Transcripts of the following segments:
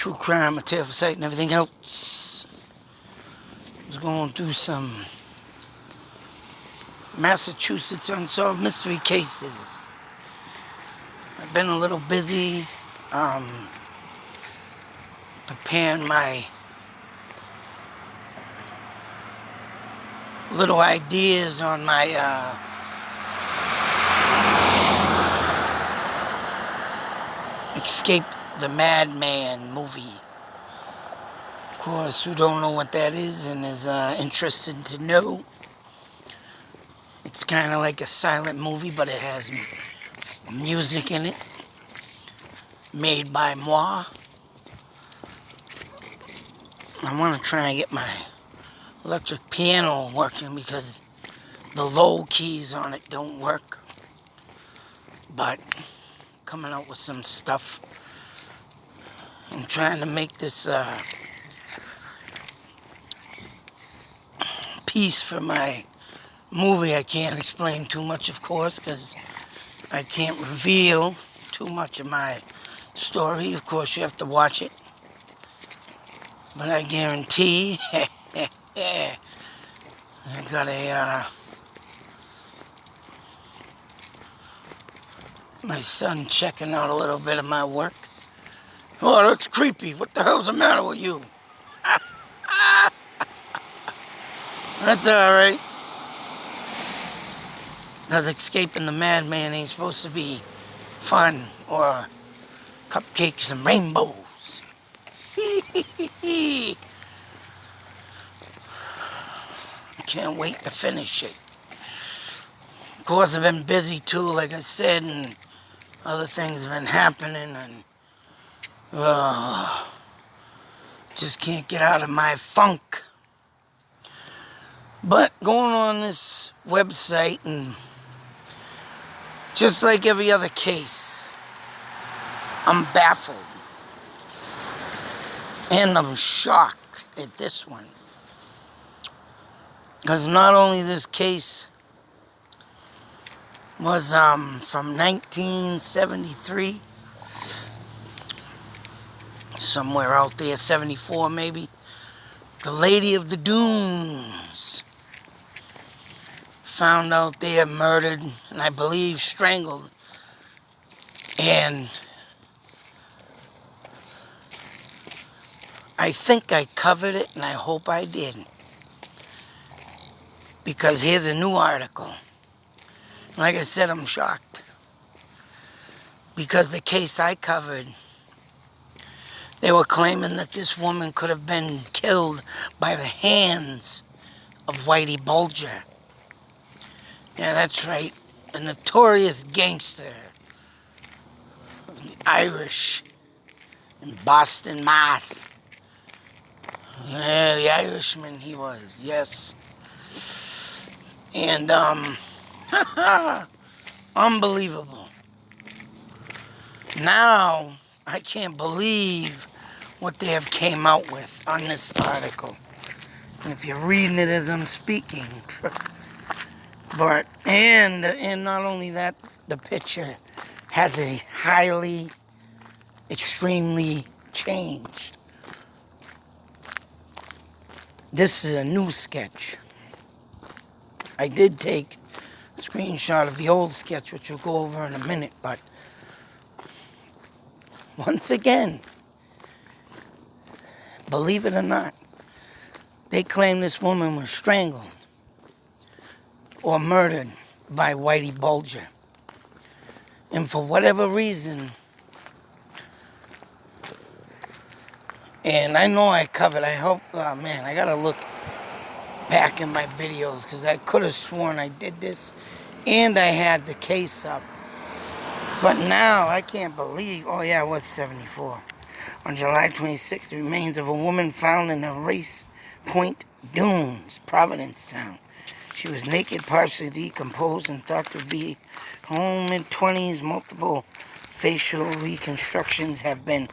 true crime, a tale for sight, and everything else. I was going through some Massachusetts unsolved mystery cases. I've been a little busy preparing my little ideas on my Escape the Madman movie. Of course, who don't know what that is and is interested to know, it's kind of like a silent movie, but it has music in it, made by moi. I want to try and get my electric piano working because the low keys on it don't work. But coming up with some stuff. I'm trying to make this piece for my movie. I can't explain too much, of course, because I can't reveal too much of my story. Of course, you have to watch it. But I guarantee I got my son checking out a little bit of my work. Oh, that's creepy. What the hell's the matter with you? That's alright. Because escaping the madman ain't supposed to be fun or cupcakes and rainbows. I can't wait to finish it. Of course, I've been busy too, like I said, and other things have been happening, and just can't get out of my funk. But going on this website, and just like every other case, I'm baffled. And I'm shocked at this one. Because not only this case was from 1973, somewhere out there, 74 maybe, the Lady of the Dunes, found out there murdered, and I believe strangled. And I think I covered it, and I hope I did. Because here's a new article. Like I said, I'm shocked. Because the case I covered, they were claiming that this woman could have been killed by the hands of Whitey Bulger. Yeah, that's right. A notorious gangster of the Irish in Boston, Mass. Yeah, the Irishman he was, yes. And, unbelievable. Now, I can't believe what they have came out with on this article. And if you're reading it as I'm speaking. But, and not only that, the picture has a highly, extremely changed. This is a new sketch. I did take a screenshot of the old sketch, which we'll go over in a minute, but once again, believe it or not, they claim this woman was strangled or murdered by Whitey Bulger. And for whatever reason, and I know I covered, I hope, oh man, I gotta look back in my videos because I could have sworn I did this and I had the case up. But now I can't believe, oh yeah, it was 74. On July 26th, the remains of a woman found in the Race Point Dunes, Providencetown. She was naked, partially decomposed, and thought to be home mid-20s. Multiple facial reconstructions have been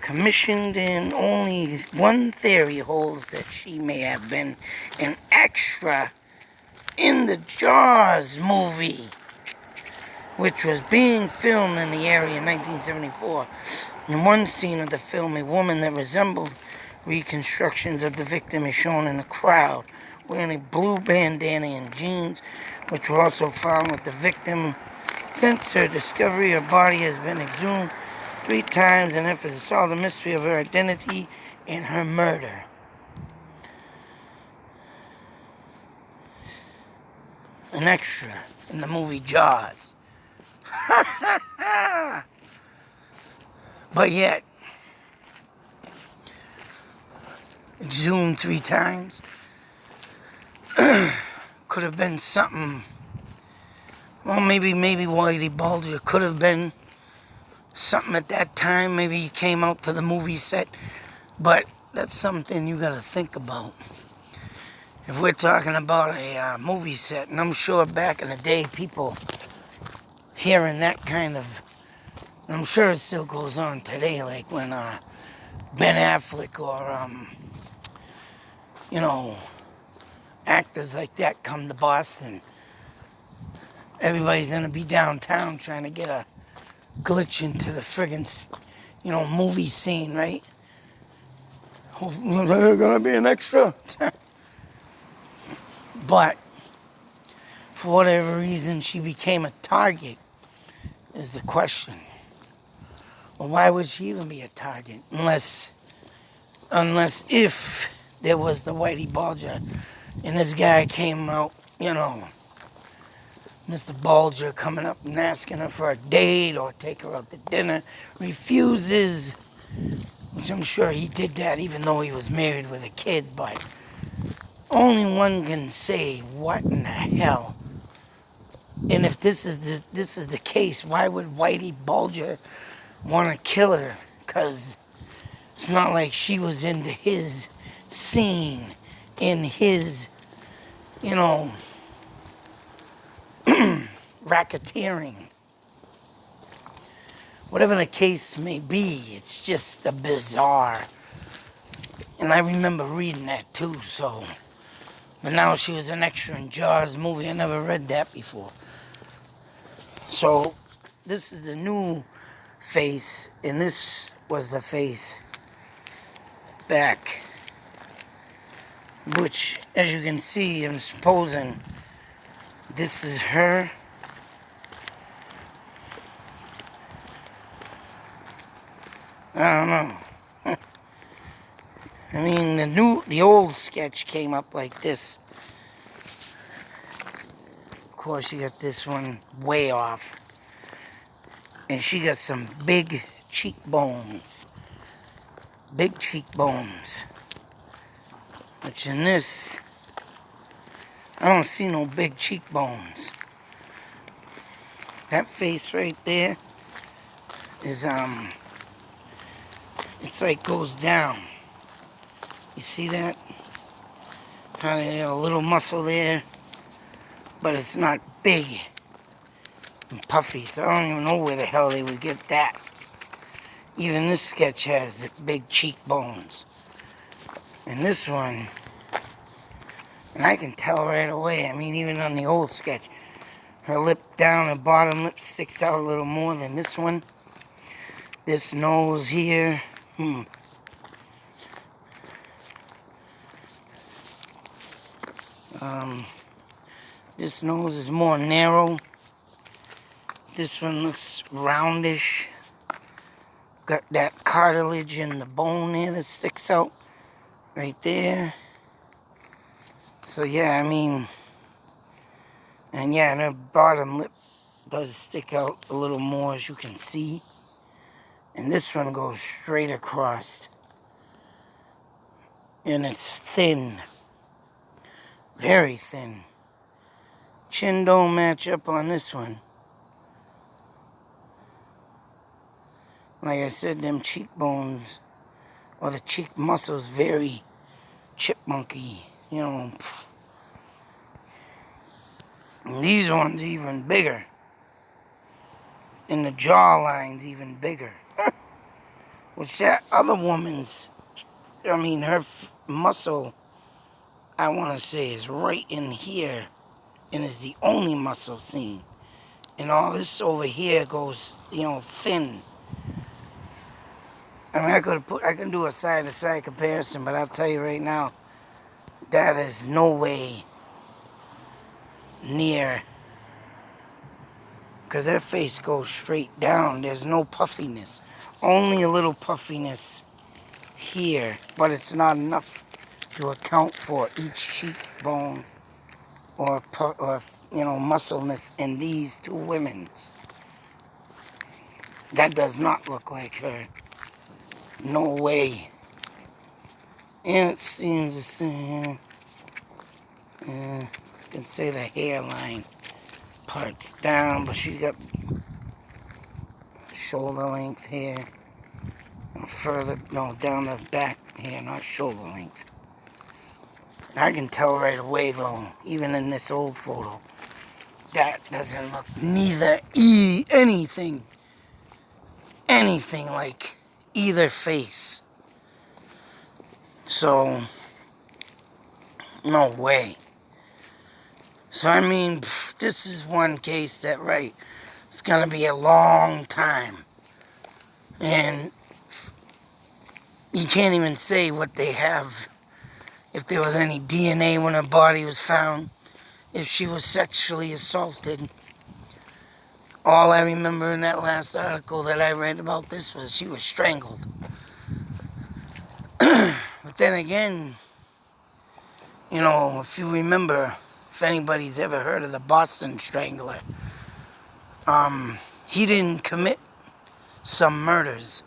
commissioned, and only one theory holds that she may have been an extra in the Jaws movie, which was being filmed in the area in 1974. In one scene of the film, a woman that resembled reconstructions of the victim is shown in a crowd wearing a blue bandana and jeans, which were also found with the victim. Since her discovery, her body has been exhumed 3 times in efforts to solve the mystery of her identity and her murder. An extra in the movie Jaws. But yet, exhumed 3 times. Could have been something. Well, maybe Whitey Bulger could have been something at that time. Maybe he came out to the movie set. But that's something you got to think about. If we're talking about a movie set, and I'm sure back in the day, people hearing that kind of, and I'm sure it still goes on today, like when Ben Affleck or, actors like that come to Boston. Everybody's going to be downtown trying to get a glitch into the friggin', movie scene, right? There's going to be an extra. But for whatever reason, she became a target, is the question. Well, why would she even be a target? Unless if there was the Whitey Bulger and this guy came out, Mr. Bulger coming up and asking her for a date or take her out to dinner, refuses, which I'm sure he did that even though he was married with a kid, but only one can say what in the hell. And if this is the case, why would Whitey Bulger want to kill her? Because it's not like she was into his scene, in his, racketeering. Whatever the case may be, it's just a bizarre. And I remember reading that too, so. But now she was an extra in Jaws movie. I never read that before. So, this is the new face, and this was the face back. Which, as you can see, I'm supposing this is her. I don't know. I mean, the old sketch came up like this. Of course, you got this one way off. And she got some big cheekbones. Big cheekbones. Which in this, I don't see no big cheekbones. That face right there is, it's like goes down. You see that? Kind of a little muscle there, but it's not big and puffy, so I don't even know where the hell they would get that. Even this sketch has big cheekbones. And this one, and I can tell right away, I mean, even on the old sketch, her lip down, her bottom lip sticks out a little more than this one. This nose here, this nose is more narrow. This one looks roundish. Got that cartilage in the bone there that sticks out right there. So yeah, I mean, and yeah, and her bottom lip does stick out a little more, as you can see. And this one goes straight across. And it's thin. Very thin. Chin don't match up on this one. Like I said, them cheekbones, or the cheek muscles, very chipmunky, And these ones even bigger. And the jawline's even bigger. Which that other woman's, her muscle, I want to say, is right in here. And is the only muscle seen. And all this over here goes, thin. I mean, I can do a side-to-side comparison, but I'll tell you right now, that is no way near, because her face goes straight down. There's no puffiness. Only a little puffiness here, but it's not enough to account for each cheekbone or muscleness in these two women's. That does not look like her. No way. And it seems the same. You can say the hairline part's down, but she got shoulder length hair. Further, no, down the back here, not shoulder length. I can tell right away, though, even in this old photo, that doesn't look neither anything like either face. So, no way. So, I mean, this is one case that, right, it's going to be a long time. And you can't even say what they have, if there was any DNA when her body was found, if she was sexually assaulted. All I remember in that last article that I read about this was she was strangled. But then again, if you remember, if anybody's ever heard of the Boston Strangler, he didn't commit some murders.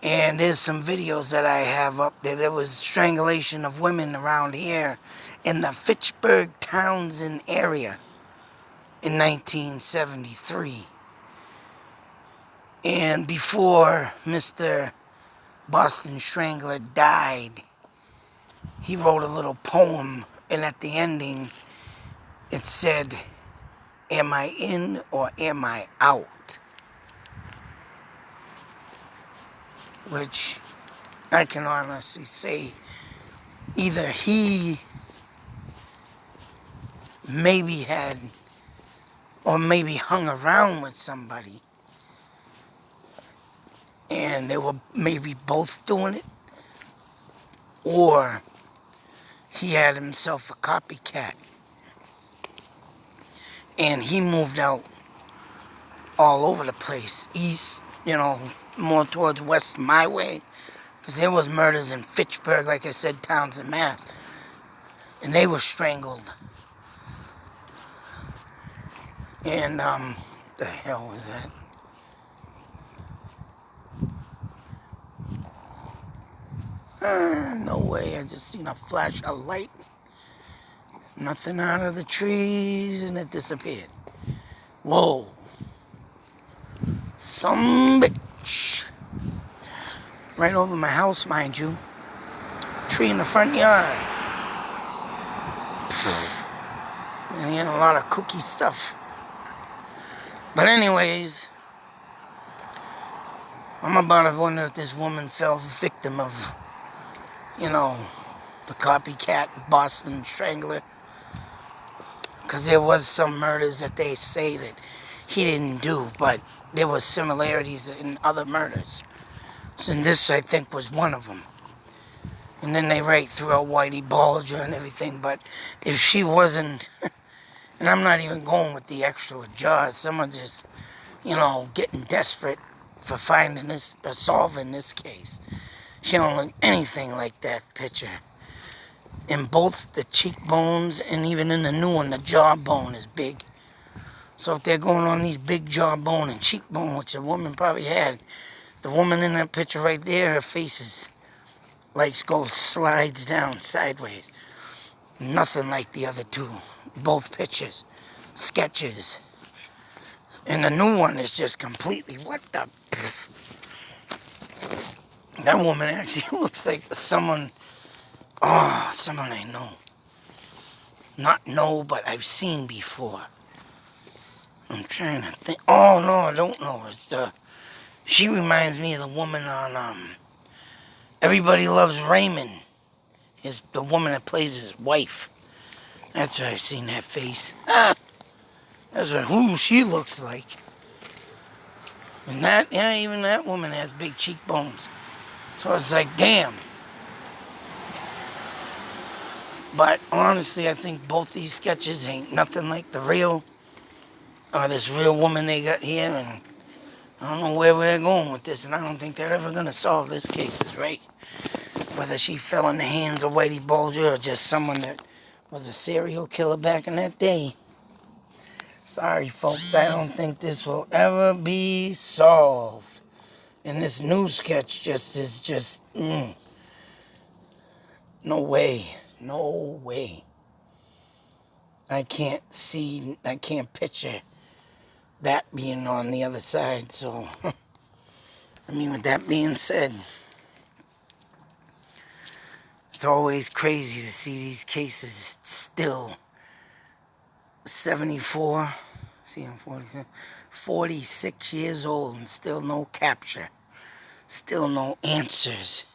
And there's some videos that I have up there. There was strangulation of women around here in the Fitchburg, Townsend area in 1973. And before Mr. Boston Strangler died, he wrote a little poem, and at the ending it said, "Am I in or am I out?" Which I can honestly say either he maybe had or maybe hung around with somebody and they were maybe both doing it, or he had himself a copycat and he moved out all over the place, east, more towards west my way, because there was murders in Fitchburg, like I said, Townsend, Mass, and they were strangled. And the hell was that? No way. I just seen a flash of light, nothing out of the trees, and it disappeared. Whoa. Some bitch. Right over my house, mind you. Tree in the front yard. And he had a lot of cookie stuff. But anyways, I'm about to wonder if this woman fell victim of, the copycat Boston Strangler. Because there was some murders that they say that he didn't do, but there was similarities in other murders. So this, I think, was one of them. And then they write throughout Whitey Bulger and everything, but if she wasn't, and I'm not even going with the extra with Jaws, someone just, getting desperate for finding this, or solving this case. She don't look anything like that picture. In both the cheekbones and even in the new one, the jawbone is big. So if they're going on these big jawbone and cheekbone, which a woman probably had, the woman in that picture right there, her face is slides down sideways. Nothing like the other two. Both pictures. Sketches. And the new one is just completely, what the... That woman actually looks like someone I know. Not know, but I've seen before. I'm trying to think. Oh, no, I don't know. She reminds me of the woman on, Everybody Loves Raymond. Is the woman that plays his wife. That's where I've seen that face. That's who she looks like. And that, yeah, even that woman has big cheekbones. So it's like, damn. But honestly, I think both these sketches ain't nothing like the real, or this real woman they got here. And I don't know where they're going with this, and I don't think they're ever gonna solve this case, right? Whether she fell in the hands of Whitey Bulger or just someone that was a serial killer back in that day. Sorry, folks, I don't think this will ever be solved. And this new sketch just is just, no way. No way. I can't picture that being on the other side, so, I mean, with that being said, it's always crazy to see these cases still 74, see, I'm 47, 46 years old and still no capture, still no answers,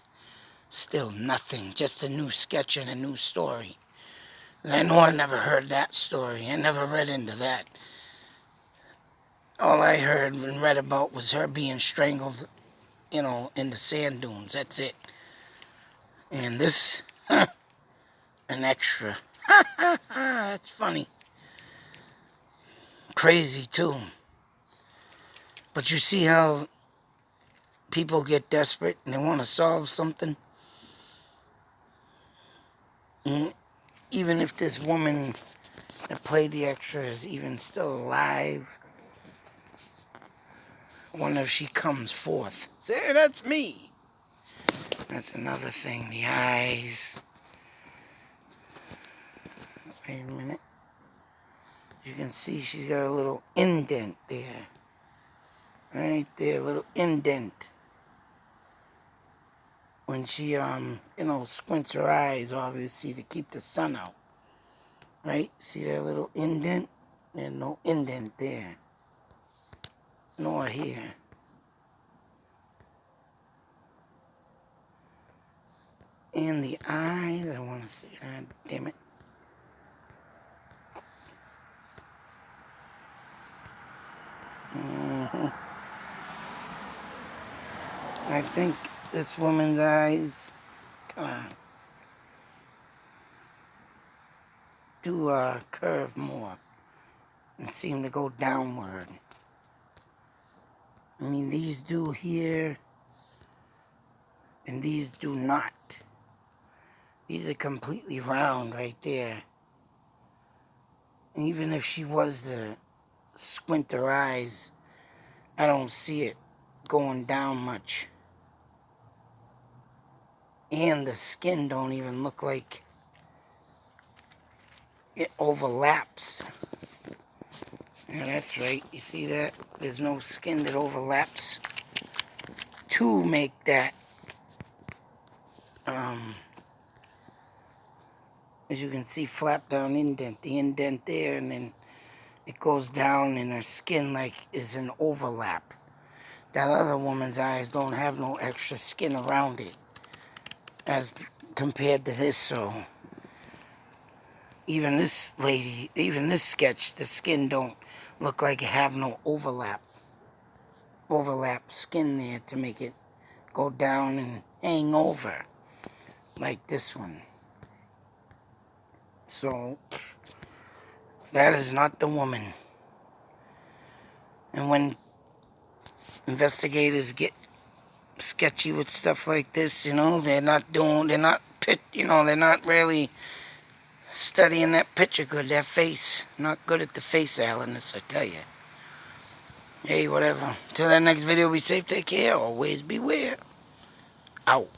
still nothing, just a new sketch and a new story. I know I never heard that story, I never read into that. All I heard and read about was her being strangled, in the sand dunes, that's it. And this, an extra. That's funny. Crazy, too. But you see how people get desperate and they want to solve something? And even if this woman that played the extra is even still alive, I wonder if she comes forth. Say, hey, that's me. That's another thing. The eyes. Wait a minute. You can see she's got a little indent there. Right there, a little indent. When she, squints her eyes, obviously, to keep the sun out. Right? See that little indent? There's no indent there. Nor here. And the eyes, I want to see. God damn it. I think this woman's eyes, come on, do curve more and seem to go downward. I mean, these do here, and these do not. These are completely round right there. And even if she was to squint her eyes, I don't see it going down much. And the skin don't even look like it overlaps. Yeah, that's right. You see that? There's no skin that overlaps to make that, as you can see, flap down indent. The indent there, and then it goes down in her skin like is an overlap. That other woman's eyes don't have no extra skin around it as compared to this, so even this lady, even this sketch, the skin don't look like it have no overlap skin there to make it go down and hang over like this one. So that is not the woman. And when investigators get sketchy with stuff like this, they're not really studying that picture good, that face. Not good at the face analysis, I tell you. Hey, whatever. Till that next video, be safe, take care, always beware. Out.